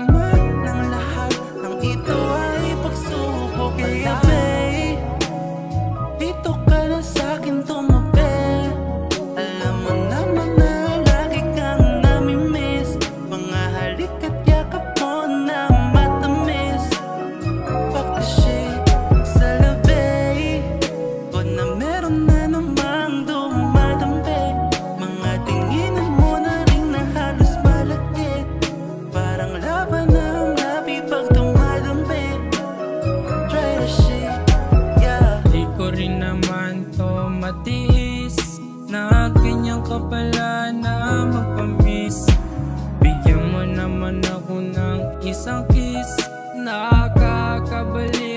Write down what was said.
naman ng lahat ng ito ay pagsubok. Kaya babe, dito ka na sa'kin tumabi. Alam mo naman na lagi kang namimiss. Mga halik at yakap mo na matamis. Fuck the shit sa labi ko na meron na namang dumadampi. Mga tinginan mo na rin na halos malagkit. Parang laban ng labi pag dumadampi. Try the shit, yeah. Di ko rin naman to matiis na ganyan ka pala na magpamiss. Bigyan mo naman ako ng isang kiss. Nakakabalik